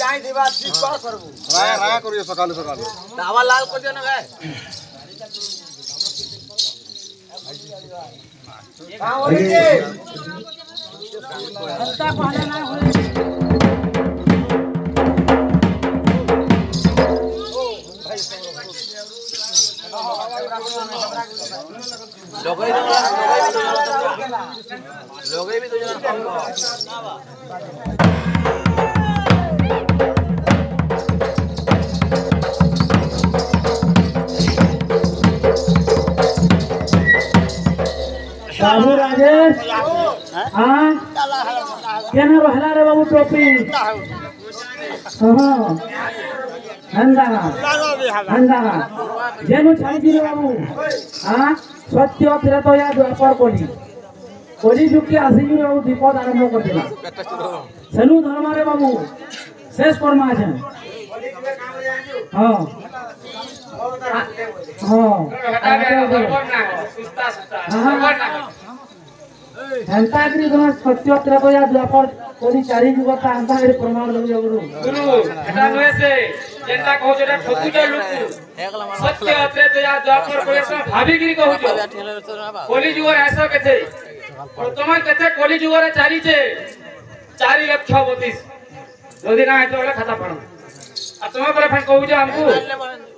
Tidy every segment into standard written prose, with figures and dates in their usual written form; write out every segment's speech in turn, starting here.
যাই দিবা ঠিক কর করব রায় রায় করিও সকালে সকালে তাওয়া লাল করে দিও না গায় কাম হলি যে হলতা পহলা না হলে लोगे भी तो जना कम बाबू राजेश हां केना रहला रे बाबू टोपी हां हंदागा जेनु छाड़ी रे बाबू हां सत्य तिर तो या द्वापर कोली कोली जुकी आसी रे बाबू विपद आरंभ कर दिला सेनु धर्म रे बाबू शेष कर्म আছে हां हां हंताग्री गण सत्य तिर या द्वापर कोली चारि जुगता अंता रे प्रमाण दे गुरु गुरु एटा नहे से जेंता कहू जेटा ठकुज लोक सत्य तिर या द्वापर कोले से भाबीगिरी कहू कोली जुगर ऐसा केथे वर्तमान केथे कोली जुगर चारि छे 4 लाख 32 जदी ना हेतो वाला खाता पड़ो आ तुम पर फन कहू जे हमको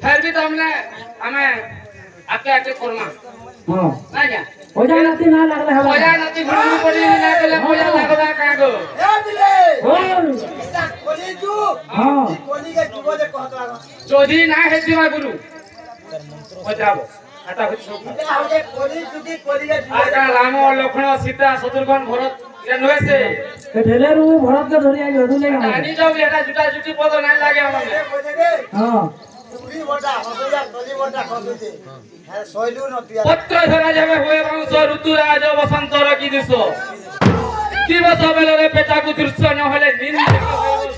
फिर भी तो हमने हमें आके आके कोरमा हां ना क्या ओजा नाती ना लागले हवा ओजा नाती गुरु पड़ी ना केले मोजा लागबा का गो ए दिले बोल कोली जू हां कोली के जुगो जे कहत लाग जोधी ना हेतिमा गुरु ओजाबो आता कुछ इता हो जे कोली जुकी कोली के जुगो आका राम लक्ष्मण सीता शत्रुघ्न भरत ये नहे से के ढेले रू भरत के धरिया जदू ले आनी जो बेटा जुटा जुटी पद ना लागे हमने हां हां तुरी बड़ा हसुया कोली बड़ा खसुते है सोइलू नतिया पत्र धरा जाबे होए वंश ऋतुराज बसंत रकी दिसो दिवस बेले रे पेटा को दृश्य न होले नींद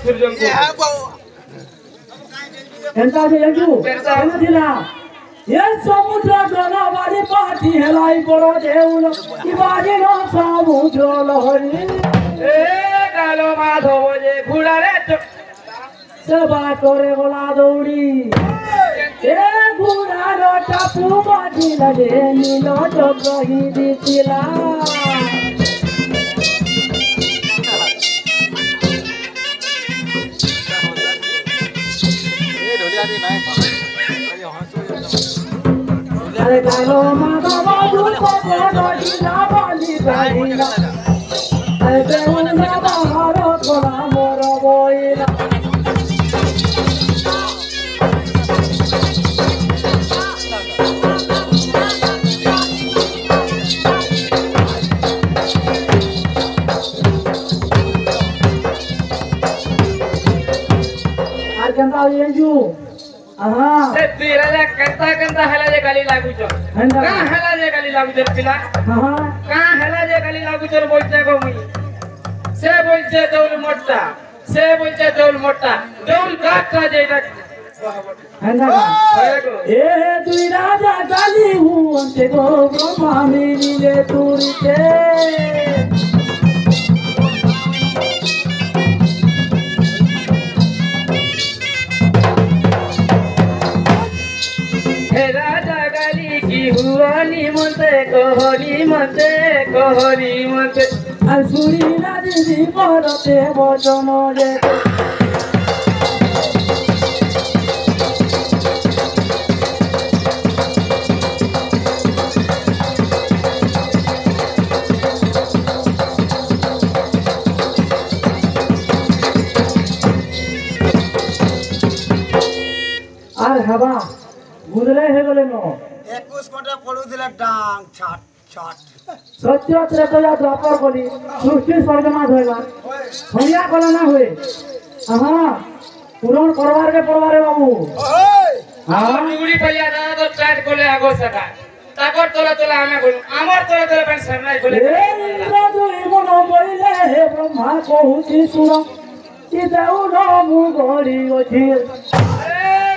सूर्य को एंता जे यजू केना दिला ये समुद्र जलवारी पाटी हेलाई बड़ो देउल ई बाजे न समुद्र लहरी ए कालो माधव जे घुड़ा रे सेवा करे बोला दौड़ी ए घुड़ा रो टापू बाजी लगे नीलो जगही दितिला ए ढोलिया रे नाय अरे कालो माधव दूर को ढोलिया बाली बालीला अरे देउल ना बाहर थोड़ा मोर बोइला केंता येजू हां से तेरा ले कंता हला जे गाली लागू छ का हला जे गाली लागू छ पिला हां का हला जे गाली लागू छ बोलते गो मुई से बोलते दौल मोटा से बोलते दौल मोटा दौल काटा जेटा हंदा ए दुई राजा गाली हूं अंते गो ब्रह्मा मिले तुरते राजा गाली की हुआनी मते कोहनी मते असुरी राजी परते वचन जे আর हवा गुदले हे गले नो 21 घंटा पडू दिला डांग छाट छाट सत्य त्रेतया द्वापर कली सृष्टि स्वर्गनाथ होइला होया कला ना होए हां पूरण करवार के परवारे बाबू ओए हां डुगुड़ी पलिया दादा तो टाइट कोले आगो सका ताकर तोला तोला हमें बोलू आमर तोला तोला पेन सरनाई कोले ए इंद्र मन बोले हे ब्रह्मा कहूची सुर कि देउ न मु गरी अछि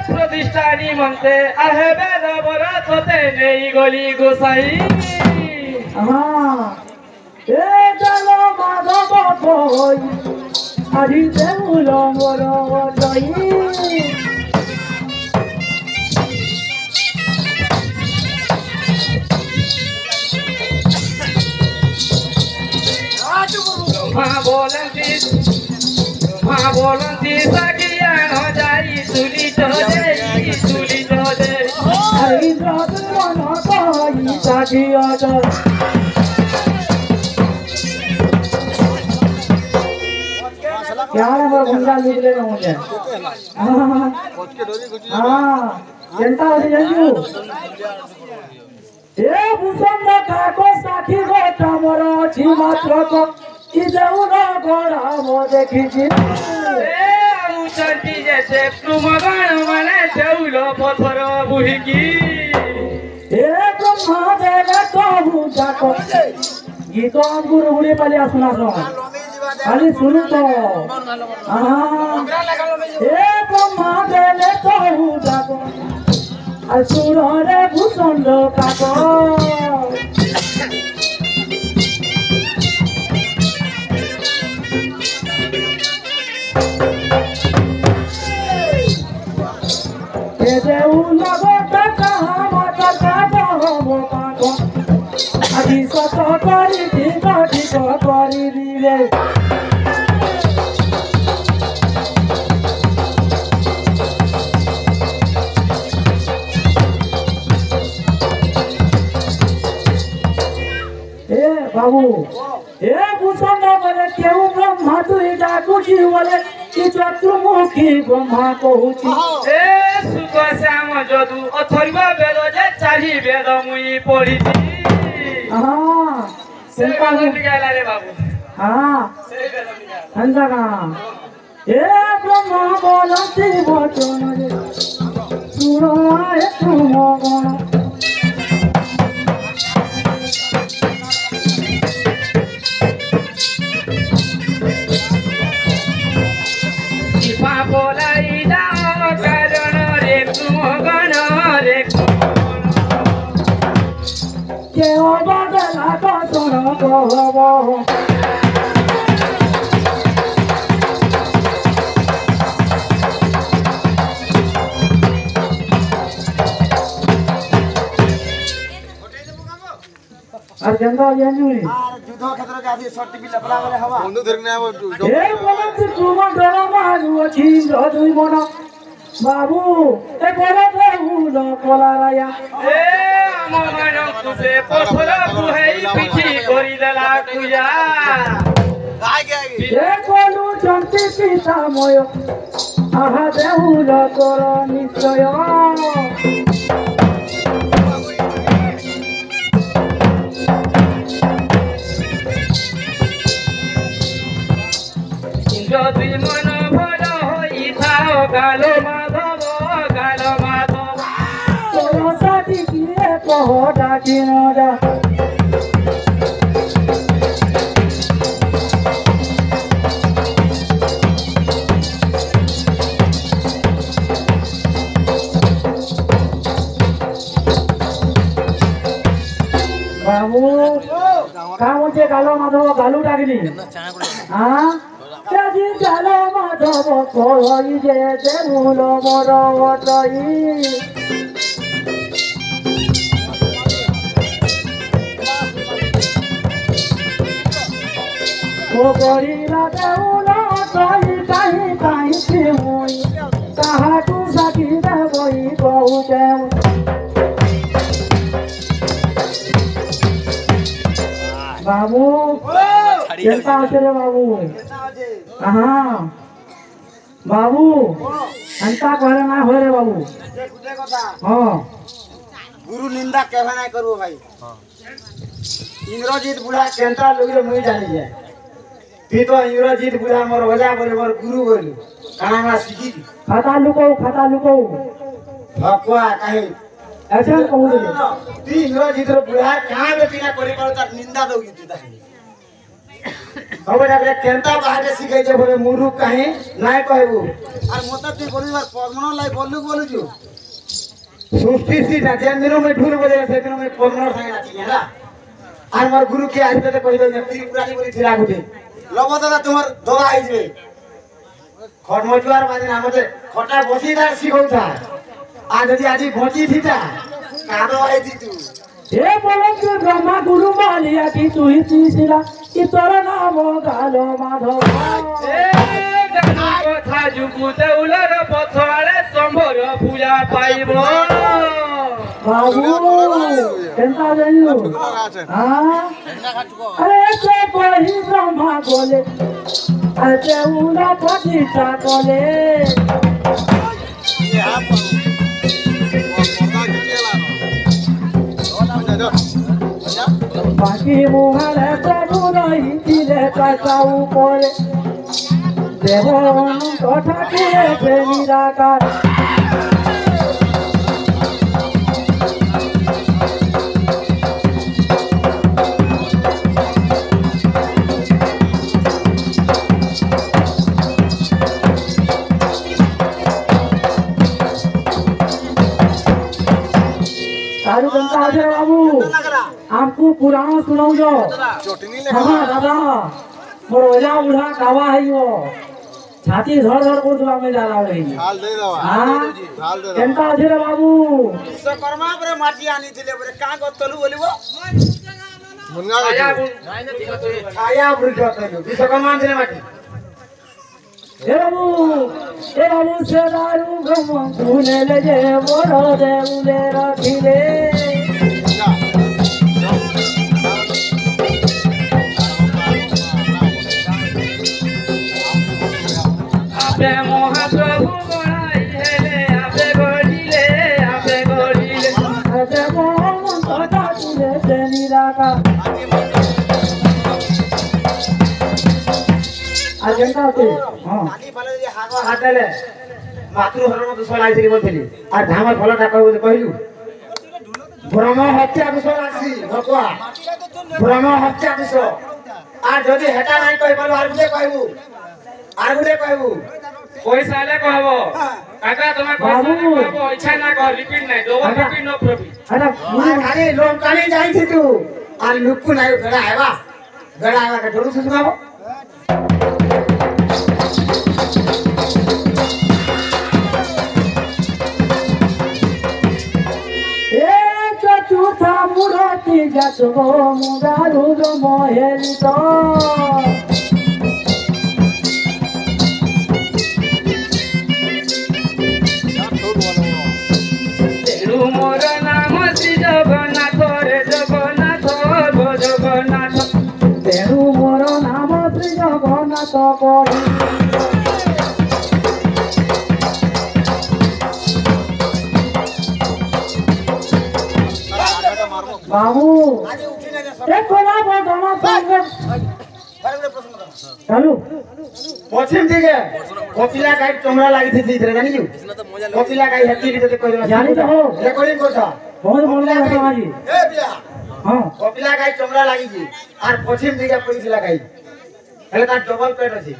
प्रतिष्ठा निमन्ते आहे बेद बरत होते नेई गली गोसाई हां ए चलो माधव कोई আজি দেউল মোর জয়ী মা বলন্তি সাকিয়া ন যাই তুলি চলে হরি রাত মন কই সাজিয়া যায় क्या नंबर गुंडा निकले ना मुझे कोच के डोरी गुची हाँ जनता वाली जंजू ए भूषण काको साखी गो तमरो छी मात्र को कि देउरा गोरा मो देखि छी ए मुसंती जैसे तुमगण मने देउलो पथर बुहिकी ए ब्रह्मा देव तो पूजा को गीत गुरु गुड़ी पाली सुना सो खाली सुनु तो ए ब्रह्मा देव तो पूजा को असुर रे भूषण काको देउल गोटा मत काटो हो काको আজি সত করি ঠিক ঠিক করি দিলে এ বাবু এ ভূষণ বলে কেউ ব্রহ্মা তুই ডাকুছি বলে কি চতুর্মুখী ব্রহ্মা কহুছি এ সুত শ্যাম যদু অথর্ব বেদ যে চারি বেদ মুই পড়িছি हाँ ସେ ବେଦ ନିକାଲା রে বাবু हाँ अंधा का ए ब्रह्मा बोलती वचन रे सुनो आए तुम गण দীপা বলাই দাও কারণ রে তুম গণ রে के बदला तो सुनो कहब আর গंगा জানুনি আর যুদ্ধ ক্ষেত্রে কে আজি শর্ট টিভি লবলা বলে হবা বন্ধু ধরনে আব এ বলতি তুম ডর মারু অছি দুই মন বাবু এ বড় দেউল কলারায়া এ মমন তুসে পথর বুহাই পিছি করি দেলা কুয়া এ কোলু চন্তি পিতাময় আহা দেউল কর নিশ্চয় যদি মন ভল হই থাও গালো মাধব তোর সাথী দিয়ে কহ ডাকি ন যা বাবু কা বলছে গালো মাধব গালু ডাকলি হ্যাঁ যদি গালো মাধব কই যে দেউল মোর অটই ও গরিলা দেউল অটই কাহি কাহি মুই কাহাটু সাকি দেবই কহু দেউ बाबू चिंता होते रे बाबू हाँ बाबू अंता कहले ना हो रे बाबू গুদে কথা हाँ গুরু নিন্দা কেবে নাই করবো ভাই ইন্দ্রজিৎ বুড়া কেন্দ্রা লোকরে মুই জানি যায় তুই তো ইন্দ্রজিৎ বুড়া মোর ওজা বলে মোর গুরু বলি কানা কানা শিখি खाता लुको ভকুয়া কাহি ऐसा कहू दे তুই ইন্দ্রজিৎ র বুড়া কাঁ বেটিনা করি পার তার নিন্দা দউকি তুই তাহি হবে যাবে কেন্তা বাহারে শিখাই যে বলে মুরু কাহি নাই কইবু আর মতে তুই বলিবার পদ্মন লাই বলুছু সৃষ্টি সি না যেন দিন মে ঢুল বজে সেদিন মে পদ্মন সাঙ্গে নাচি হেলা আর মোর গুরু কে আসবে তো কইবে যে ত্রিপুরানি বলি ছিলা গুটে লব দাদা তোমার দলা আইবে খট মজুয়ার বাজে না মতে খটা বসি দার শিখৌতা আর যদি আজি ঘঁচি থিতা কাদো আই দিতু এ বলম যে ব্রহ্মা গুরু মালিয়া কি তুই তিছিলা কি তোর নাম গালো মাধব এ গানু কথা যুগু দেউলর পথরে সম্ভর পূজা পাইব বাবু কেনতা জানিও হ্যাঁ আরে সে কহি ব্রহ্মা বলে আরে দেউলা প্রতিষ্ঠা করে বাকি মুহারে প্রভু রহিছিলে কাকা উপরে দেব অনন্ত ঠাকুরে সে নিরাকার सारू बनता है बाबू आपको पुराना सुनाऊ जो चोटनी हाँ दादा मोर ओजा उड़ा कावा है यो छाती धड़ धड़ को दुआ में जाला रही हाल दे दवा हाँ हाल दे दवा केनता है रे बाबू বিশ্বকর্মা পরে মাটি আনি দিলে পরে কা গতলু বলিব मुन्ना আয়া ছায়া বৃক্ষ তলু বিশ্বকর্মা দিলে মাটি ए बाबू से दारू गम भूले ले जे बड़ो दे उले रखिले আপে মহাপ্রভু বড়াই হেলে আপে গড়িলে अरे मोहन तो तुले से निराका अजेंडा होते हाँ কালি ফালে যদি হাগ হাতেলে মাতৃ হরণ দোষণ আইছিলি বলছিলি আর ধামর ফলটা কইব কইলু ব্রহ্ম হত্যা দোষণ আসি ভকয়া ব্রহ্ম হত্যা দোষ আর যদি হেটা নাই কই পারু আর গুটে কইবু পয়সা আলে কহব কাকা তোমার পয়সা আলে কহব ইচ্ছা না কহ রিপিট নাই ডবল রিপিট নো প্রফিট अरे আর খালি লোক কালি যাইছি তু আর লুকু নাই বেড়া আইবা কে ঢোলু শুনাবো चतुर्था मूर्ति जसो मुगारू मोहेली तो তেরু মোর নাম শ্রী জগন্নাথ রে জগন্নাথ গো জগন্নাথ तेरु मोर नाम श्री जगन्नाथ कही बाबू আজি উঠি না एक कोला बदना संग चलो পশ্চিম দিকে কপিলা গাই তোমরা লাগিছি দিরে জানিলু কপিলা গাই হেতি দিতে কই जानी तो हो রেকর্ডিং করছ बहुत बोल रहा है आज এ বিয়া हाँ কপিলা গাই তোমরা লাগিছি আর পশ্চিম দিকে পড়িছিলা গাই হেলে তার ডবল পেট আছে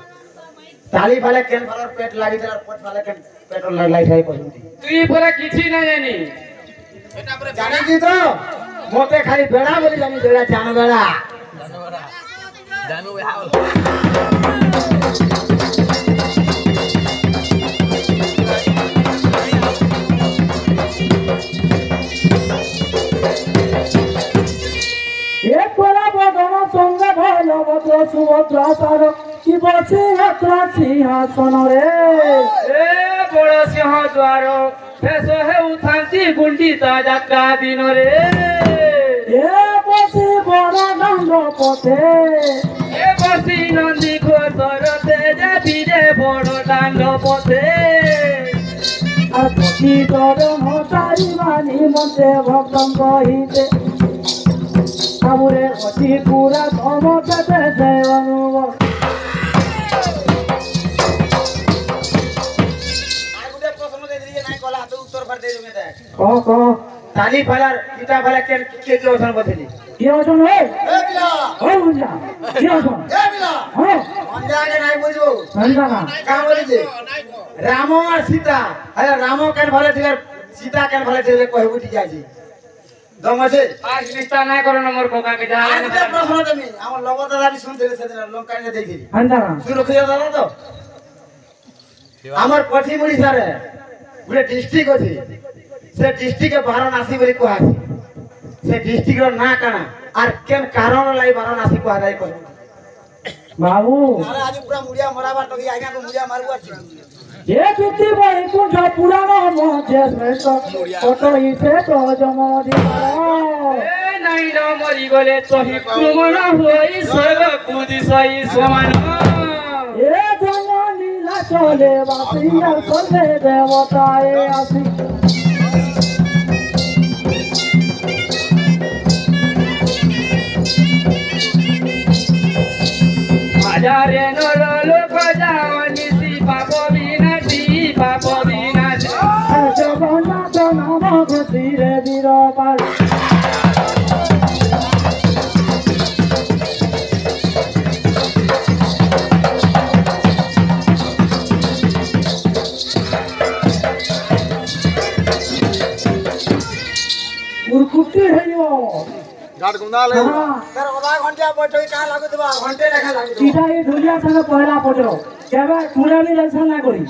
তালি ফালে কেন ফালার পেট লাগি আর পট ফালে কেন পেট্রোল লাই খাই কইছি তুই পরে কিছু না জানি জানিছি তো মতে খালি বেড়া বলি জানি বেড়া জানো বেড়া एक कोला बदना संग भैरवत सुभद्रा सार की बसे यात्रा सिंहासन रे এ বড় সিংহ দ্বার ফেস হে উঠান্তি গুন্ডিতা যাত্রা দিন রে ए बसे बड़ा दंड पथे এ বসি নন্দী ঘোষরতে যাবি রে বড় দাণ্ড পথে अति तोर मोतारी मानी मते भक्तम कहिते आमुरे अति पूरा धमकते जय अनुभव আর গুটে প্রশ্ন দে দিকে নাই কলা হাতে উত্তর ফার দে জমে দেখ कह তালি ফালার পিতা ফালা কেন কে কে ওজন বদলি के वचन है এ বিয়া ओ मुंजा के वचन এ বিয়া हां অন্ধে আগে নাই বুঝবো संजा ना কা বলিছে রাম আর সীতা আরে রাম কেন ভালো ছিল সীতা কেন ভালো ছিল কইবু ঠিক আছে দম আছে আজ নিষ্ঠা না করো না মোর কোকাকে যা আর গুটে প্রশ্ন তুমি আমার লগর দাদা বি শুনতে সেদিন লঙ্কা এনে দেইছিলি संजा ना শুরু করে দাদা তো আমার পশ্চিম ওড়িশারে গোটে ডিস্ট্রিক্ট আছে সে ডিস্ট্রিক্টে বারাণসী বলে কুহাছে সে ডিস্ট্রিক্টর না কাଣା আর কেন কারণ লাই বারাণসী কুহাযাই কই বাবু আরে আজ পুরা মুড়িয়া মরাবার তো আজ্ঞা কো মুড়িয়া মারবো আছে যে চুক্তি বৈকুণ্ঠ পুরাণ মধ্যে শ্রেষ্ঠ কত ইছে তো জমদি নাই র মরি গলে তহি কুমন হই স্বর্গ কুদিশই সমান এ জন্ম লীলা চলে বাসি আর চলে দেবতায় আসি হাজারে নর লোক যাও নিশি পাপ বিনাশী পাপ বিনাশী জগন্নাথ নাম ঘটিরে বীরপাল উরকুটি হইও गाड़ गुंदा ले তার আধা ঘন্টা বৈঠক কা লাগু দেবা ঘন্টা লেখা লাগু দেবা ইটা এই ঢুলিয়া সঙ্গে পয়লা পচর কেবে কুড়ানি রেলসন না করি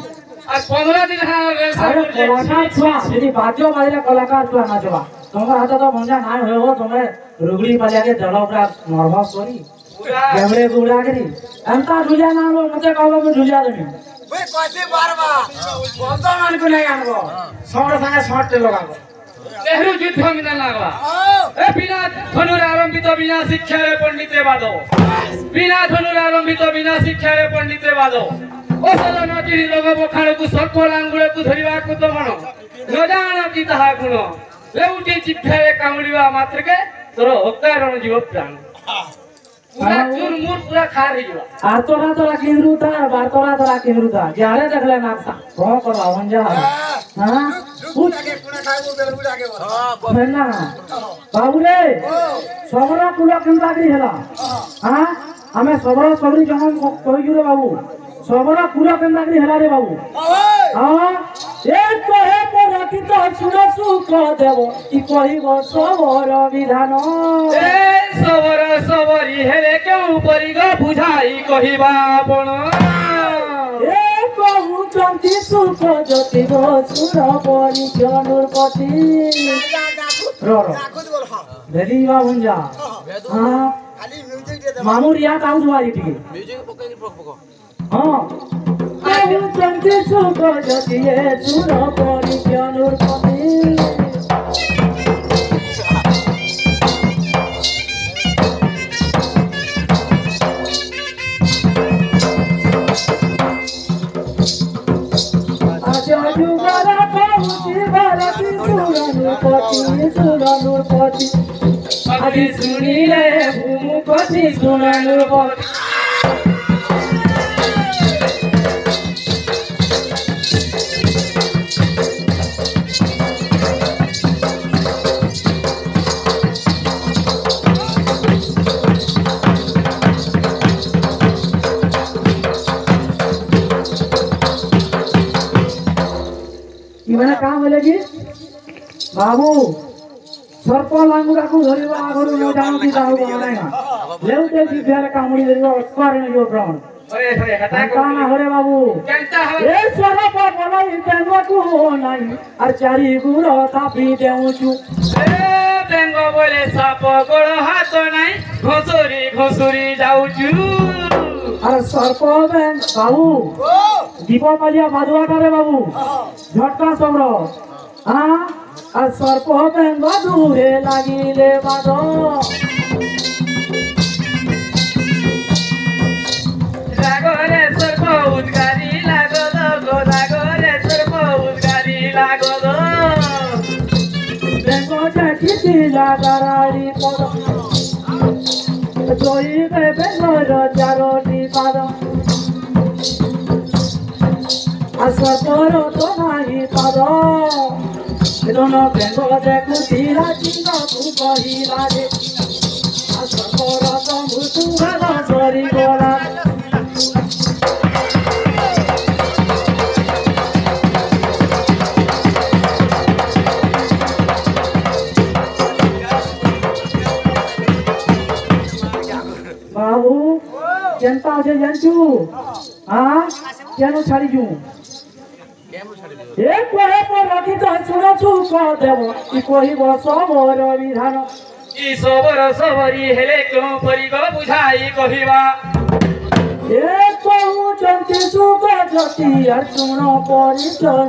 আর 15 দিন হ্যাঁ আরে কলাকার ছুয়া যদি বাদ্য বাজলে কলাকার ছুয়া নাচবা তোমার হাতে তো মঞ্জা নাই হইব তুমি রুগড়ি বাজাকে জল পুরা নর্ভাস করি কেমরে গুড়া করি এমতা ঢুলিয়া না হলো মতে কব আমি ঢুলিয়া দেবি ওই কইতে পারবা বন্ধ মানকু নাই আনবো সঙ্গে সঙ্গে শর্ট লাগাবো নেহরু যুদ্ধ মিনা লাগলা এ বিনা ধনুর আরম্ভিত বিনা শিক্ষারে পণ্ডিতে বাদ বিনা ধনুর আরম্ভিত বিনা শিক্ষারে পণ্ডিতে বাদ ও সদন পিঢ়ি লোক বখাণକୁ ସର୍ପ ଲାଙ୍ଗୁଳକୁ ଧରିବାକୁ ତ ମନ ନ ଜାଣ କି ତାହା ଗୁଣ ଲେଉଟି ଜିଭ୍ୟାରେ କାମୁଡ଼ିବା ମାତ୍ରକେ ତୋର ଅକାରଣ ଯିବ ପ୍ରାଣ ପୁରା ଚୁରମୁର ପୁରା ଖାର ହେଇଯିବ আর তোরা তোরা কেন্দ্রুতা বার তোরা কেন্দ্রুতা যারে দেখলে নাকসা কম করবা মঞ্জা হ্যাঁ বুড়াকে কোনা খাইবো বেল বুড়াকে বল না বাবু রে সবরা কুলা কেন্দ্রা করি হেলা হ্যাঁ আমি সবরা সবরি যখন কইছু রে বাবু সবরা কুলা কেন্দ্রা করি হেলা রে বাবু হ্যাঁ এক কহে পরাকি তো সুর সুখ দেব ই কহিব সবর বিধান এ সবর সবরি হেলে কেউ পরিগ বুঝাই কহিবা আপন এ কহুচন্তি সুখ জ্যোতি গো সুর পরিজনুর পতি র বল হ্যাঁ দেদি বাবুঞ্জা হ্যাঁ খালি মিউজিক দে মামুর ইয়াত আউজ মারি টিকে म्यूजिक पकड़ पकड़ হ্যাঁ কহুচন্তি সুখ জ্যোতি এ সুর পরিজনুর পতি যুগরা কহুচি ভারতী সুরনুর পতি আদি শুনিলে ভূমু কছি শুনানুর পথ ইমানে কাম হলে কি বাবু সর্প লাঙ্গুড়াକୁ ଧରିବା ଆଗରୁ ନ ଜାଣନ୍ତି ତାକୁ ମାନେ ନା ଲେଉଟେ ଜିଭ୍ୟାରେ କାମୁଡ଼ି ଧରିବ ଅସ୍କାରେ ନେଇଯିବ ପ୍ରାଣ ওরে ওরে হাতা କାଣା ହରେ ବାବୁ কেনটা ଏ হবে ସରପ ବଲଇ ବେଙ୍ଗକୁ ନାହିଁ আর চারি গুড় তাপি দেউଛୁ এ বেঙ্গ বলে সাপ গোড় হাত নাই ঘসুরি ঘসুরি যাউচু আর সর্প বেঙ্গ বাবু দীপপালিয়া ভাদুয়াটারে বাবু ঝটকা সবর হ্যাঁ আর সর্প বেঙ্গ দূরে লাগিলে বাদ লাগরে সর্প উদ্গারি লাগদ গো লাগরে সর্প উদ্গারি লাগদ বেঙ্গ চাকিতি লাগারারি পদ জয়িবে বেঙ্গর চারটি পাদ আর সর্পর তো নাহি পাদ এজন বেঙ্গ দেখুছিলা চিহ্ন তু কহিলা রে আর সর্পর তো মৃত্যু ভাগ সরি গলা বাবু কেনতা আছে জানছু হ্যাঁ কেন ছাড়িছু ଏ କହେ ପରଖିତ ଶୁଣଛୁ କହ ଦେବ କି କହିବ ସମର ବିଧାନ ଇ ସବର ସବରି ହେଲେ କେଉଁ ପରିଗ ବୁଝାଇ କହିବା ଏ କହୁଛନ୍ତି ସୁଖ ଜ୍ୟୋତି ଶୁଣ ପରିଚୟ